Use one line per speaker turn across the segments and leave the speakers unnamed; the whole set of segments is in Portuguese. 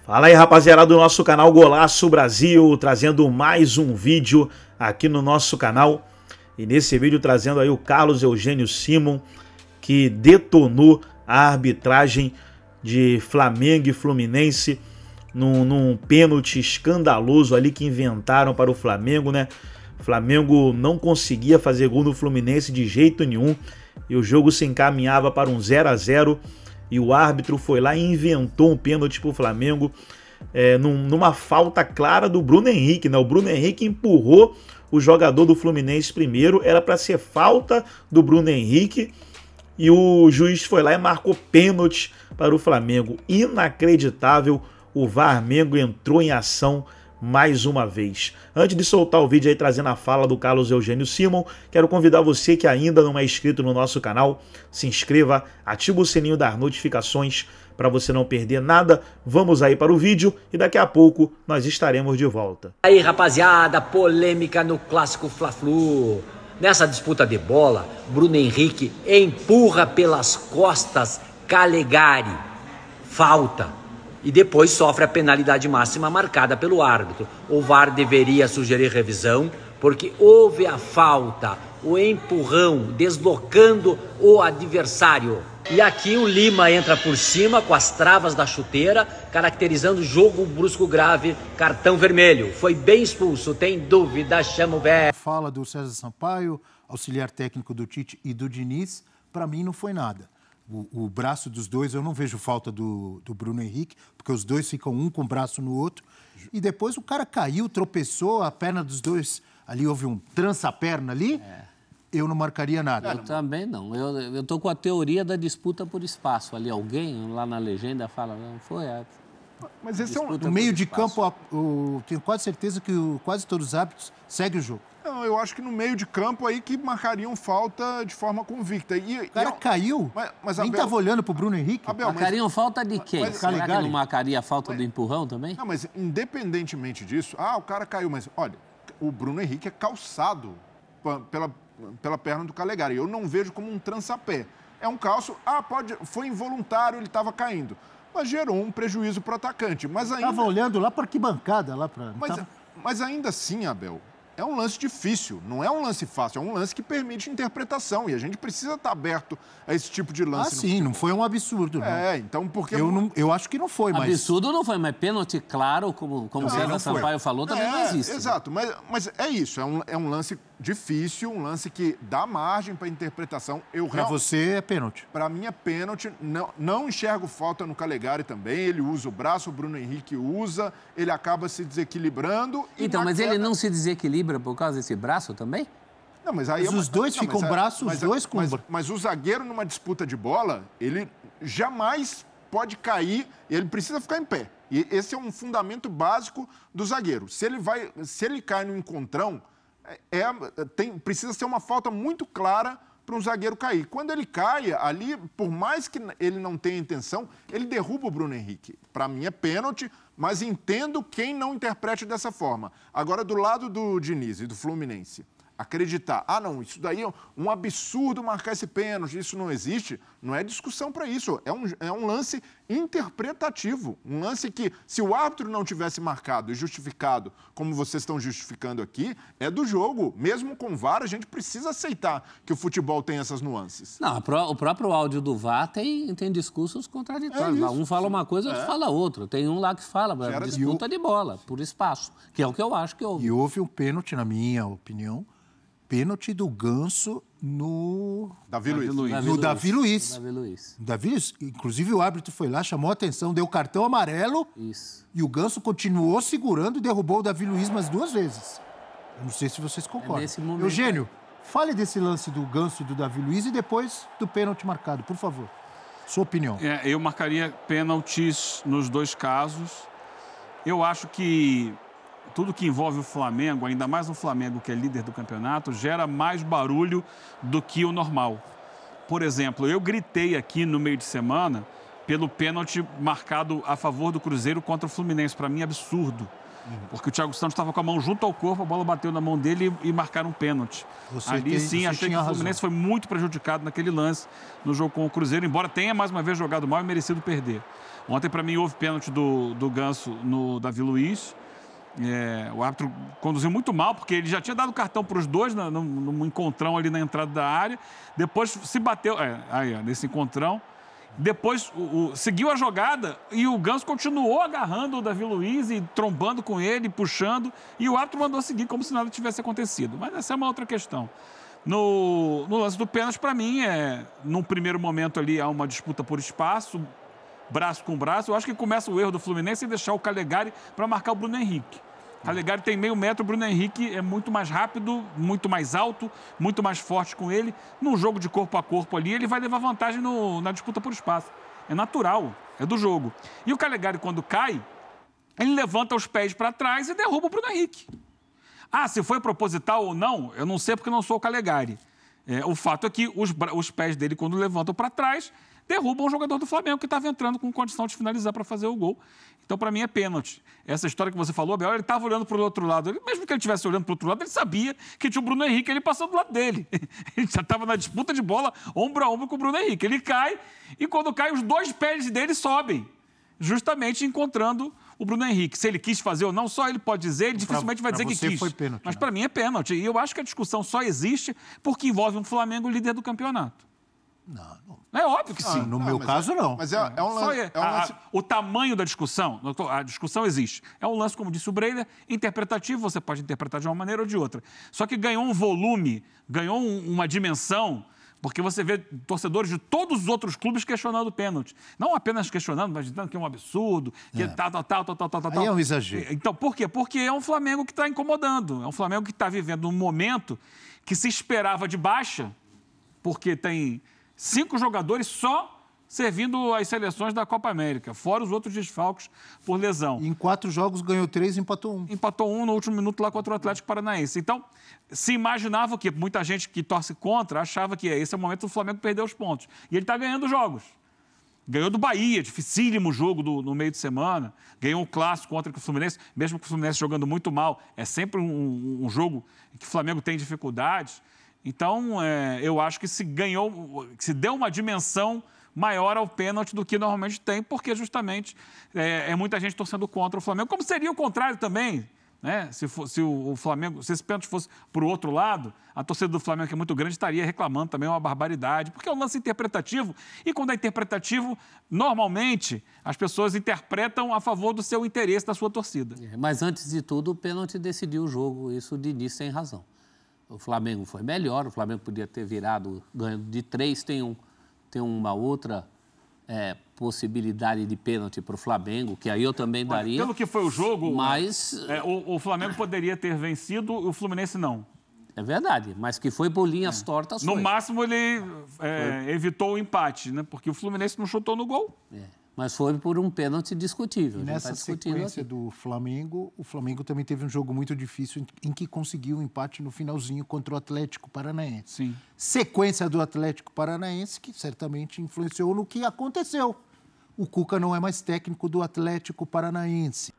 Fala aí, rapaziada do nosso canal Golaço Brasil, trazendo mais um vídeo aqui no nosso canal. E nesse vídeo trazendo aí o Carlos Eugênio Simon, que detonou a arbitragem de Flamengo e Fluminense num pênalti escandaloso ali que inventaram para o Flamengo, né? O Flamengo não conseguia fazer gol no Fluminense de jeito nenhum e o jogo se encaminhava para um 0 a 0 e o árbitro foi lá e inventou um pênalti para o Flamengo numa falta clara do Bruno Henrique, né? O Bruno Henrique empurrou o jogador do Fluminense primeiro, era para ser falta do Bruno Henrique e o juiz foi lá e marcou pênalti para o Flamengo. Inacreditável, o Varmengo entrou em ação mais uma vez. Antes de soltar o vídeo aí trazendo a fala do Carlos Eugênio Simon, quero convidar você que ainda não é inscrito no nosso canal, se inscreva, ativa o sininho das notificações para você não perder nada. Vamos aí para o vídeo e daqui a pouco nós estaremos de volta.
Aí, rapaziada, polêmica no clássico Fla-Flu. Nessa disputa de bola, Bruno Henrique empurra pelas costas Calegari. Falta. E depois sofre a penalidade máxima marcada pelo árbitro. O VAR deveria sugerir revisão, porque houve a falta, o empurrão, deslocando o adversário. E aqui o Lima entra por cima com as travas da chuteira, caracterizando jogo brusco grave, cartão vermelho. Foi bem expulso, tem dúvida, chama o VAR.
Fala do César Sampaio, auxiliar técnico do Tite e do Diniz, para mim não foi nada. O braço dos dois, eu não vejo falta do Bruno Henrique, porque os dois ficam um com o braço no outro. E depois o cara caiu, tropeçou, a perna dos dois, ali houve um trança-perna ali, eu não marcaria nada.
Eu também não. Eu tô com a teoria da disputa por espaço ali. Alguém lá na legenda fala, não foi?
Mas esse no meio de campo, eu tenho quase certeza que quase todos os árbitros seguem o jogo.
Não, eu acho que no meio de campo aí que marcariam falta de forma convicta.
O cara caiu, mas nem estava olhando pro Bruno Henrique.
Marcariam falta de quem? Será que não marcaria a falta do empurrão também?
Não, mas independentemente disso, o cara caiu, mas olha, o Bruno Henrique é calçado pela perna do Calegari. Eu não vejo como um trança-pé. É um calço, foi involuntário, ele estava caindo. Mas gerou um prejuízo para o atacante. Mas ainda...
Estava olhando lá para arquibancada.
Mas ainda assim, Abel, é um lance difícil, não é um lance fácil, é um lance que permite interpretação e a gente precisa estar aberto a esse tipo de lance.
Sim, não foi um absurdo, não.
Então porque...
Eu acho que não foi, mas...
Absurdo não foi, mas pênalti claro, como o César Sampaio falou, também não existe.
Exato, mas é isso, é um lance difícil, um lance que dá margem para interpretação.
Para você é pênalti.
Para mim é pênalti, não enxergo falta no Calegari também, ele usa o braço, o Bruno Henrique usa, ele acaba se desequilibrando.
Então, mas ele não se desequilibra por causa desse braço também?
Não, mas aí
os dois ficam braços, os dois com...
Mas o zagueiro numa disputa de bola, ele jamais pode cair, ele precisa ficar em pé. E esse é um fundamento básico do zagueiro. Se ele cai no encontrão, precisa ser uma falta muito clara para um zagueiro cair. Quando ele cai ali, por mais que ele não tenha intenção, ele derruba o Bruno Henrique. Para mim é pênalti, mas entendo quem não interprete dessa forma. Agora, do lado do Diniz e do Fluminense, acreditar, não, isso daí é um absurdo marcar esse pênalti, isso não existe, não é discussão para isso, é um lance interpretativo, um lance que, se o árbitro não tivesse marcado e justificado, como vocês estão justificando aqui, é do jogo, mesmo com VAR, a gente precisa aceitar que o futebol tem essas nuances.
Não, o próprio áudio do VAR tem discursos contraditórios, um fala uma coisa, outro fala outra, tem um lá que fala, disputa de bola, por espaço, que é o que eu acho que houve.
E houve um pênalti, na minha opinião, pênalti do Ganso no
Davi Luiz.
No Davi Luiz. Inclusive o árbitro foi lá, chamou a atenção, deu cartão amarelo.
Isso.
E o Ganso continuou segurando e derrubou o Davi Luiz mais 2 vezes. Eu não sei se vocês concordam. Eugênio, fale desse lance do Ganso e do Davi Luiz e depois do pênalti marcado, por favor. Sua opinião.
Eu marcaria pênaltis nos dois casos. Eu acho que tudo que envolve o Flamengo, ainda mais o Flamengo, que é líder do campeonato, gera mais barulho do que o normal. Por exemplo, eu gritei aqui no meio de semana pelo pênalti marcado a favor do Cruzeiro contra o Fluminense. Para mim, absurdo. Porque o Thiago Santos estava com a mão junto ao corpo, a bola bateu na mão dele e marcaram um pênalti. Ali sim, achei que o Fluminense foi muito prejudicado naquele lance no jogo com o Cruzeiro, embora tenha mais uma vez jogado mal e merecido perder. Ontem, para mim, houve pênalti do Ganso no Davi Luiz. O árbitro conduziu muito mal, porque ele já tinha dado cartão para os dois num encontrão ali na entrada da área. Depois se bateu, nesse encontrão. Depois seguiu a jogada e o Ganso continuou agarrando o Davi Luiz e trombando com ele, puxando. E o árbitro mandou seguir como se nada tivesse acontecido. Mas essa é uma outra questão. No lance do pênalti, para mim, num primeiro momento ali há uma disputa por espaço, braço com braço. Eu acho que começa o erro do Fluminense em deixar o Calegari para marcar o Bruno Henrique. O Calegari tem meio metro, o Bruno Henrique é muito mais rápido, muito mais alto, muito mais forte com ele. Num jogo de corpo a corpo ali, ele vai levar vantagem na disputa por espaço. É natural, é do jogo. E o Calegari, quando cai, ele levanta os pés para trás e derruba o Bruno Henrique. Se foi proposital ou não, eu não sei porque não sou o Calegari. O fato é que os pés dele, quando levantam para trás, derrubam o jogador do Flamengo que estava entrando com condição de finalizar para fazer o gol. Então, para mim, é pênalti. Essa história que você falou, Abel, ele estava olhando para o outro lado. Mesmo que ele estivesse olhando para o outro lado, ele sabia que tinha o Bruno Henrique ele passou do lado dele. Ele já estava na disputa de bola, ombro a ombro com o Bruno Henrique. Ele cai e, quando cai, os dois pés dele sobem, justamente encontrando o Bruno Henrique. Se ele quis fazer ou não, só ele pode dizer, ele dificilmente vai dizer que quis.
Foi pênalti,
mas, para mim, é pênalti. E eu acho que a discussão só existe porque envolve um Flamengo líder do campeonato.
Não.
É óbvio que sim.
No meu caso, não.
Mas é um lance...
O tamanho da discussão, a discussão existe. É um lance, como disse o Breiner, interpretativo, você pode interpretar de uma maneira ou de outra. Só que ganhou um volume, ganhou uma dimensão, porque você vê torcedores de todos os outros clubes questionando o pênalti. Não apenas questionando, mas dizendo que é um absurdo, que tal.
Aí é um exagero.
Então, por quê? Porque é um Flamengo que está incomodando. É um Flamengo que está vivendo um momento que se esperava de baixa, porque tem 5 jogadores só servindo as seleções da Copa América, fora os outros desfalques por lesão.
Em 4 jogos ganhou 3 e empatou 1.
Empatou 1 no último minuto lá contra o Atlético Paranaense. Então, se imaginava que muita gente que torce contra achava que esse é o momento do Flamengo perder os pontos. E ele está ganhando jogos. Ganhou do Bahia, dificílimo jogo no meio de semana. Ganhou um clássico contra o Fluminense, mesmo que o Fluminense jogando muito mal. É sempre um jogo que o Flamengo tem dificuldades. Então, eu acho que se deu uma dimensão maior ao pênalti do que normalmente tem, porque justamente muita gente torcendo contra o Flamengo, como seria o contrário também, né? Se esse pênalti fosse para o outro lado, a torcida do Flamengo, que é muito grande, estaria reclamando também uma barbaridade, porque é um lance interpretativo, e quando é interpretativo, normalmente as pessoas interpretam a favor do seu interesse, da sua torcida.
Mas antes de tudo, o pênalti decidiu o jogo, isso o Diniz tem razão. O Flamengo foi melhor, o Flamengo podia ter virado ganhando de 3, tem uma outra possibilidade de pênalti para o Flamengo, que aí eu também daria.
Pelo que foi o jogo,
mas
o Flamengo poderia ter vencido, o Fluminense não.
É verdade, mas que foi por linhas tortas.
No máximo ele evitou o empate, né? Porque o Fluminense não chutou no gol.
Mas foi por um pênalti discutível.
E nessa sequência do Flamengo, o Flamengo também teve um jogo muito difícil em que conseguiu um empate no finalzinho contra o Atlético Paranaense.
Sim.
Sequência do Atlético Paranaense que certamente influenciou no que aconteceu. O Cuca não é mais técnico do Atlético Paranaense.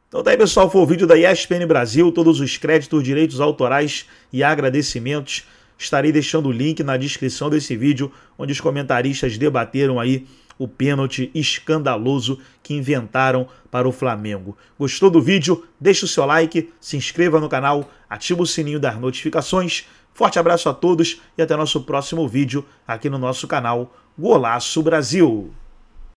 Então tá aí, pessoal, foi o vídeo da ESPN Brasil, todos os créditos, direitos autorais e agradecimentos. Estarei deixando o link na descrição desse vídeo, onde os comentaristas debateram aí o pênalti escandaloso que inventaram para o Flamengo. Gostou do vídeo? Deixe o seu like, se inscreva no canal, ative o sininho das notificações. Forte abraço a todos e até nosso próximo vídeo aqui no nosso canal Golaço Brasil.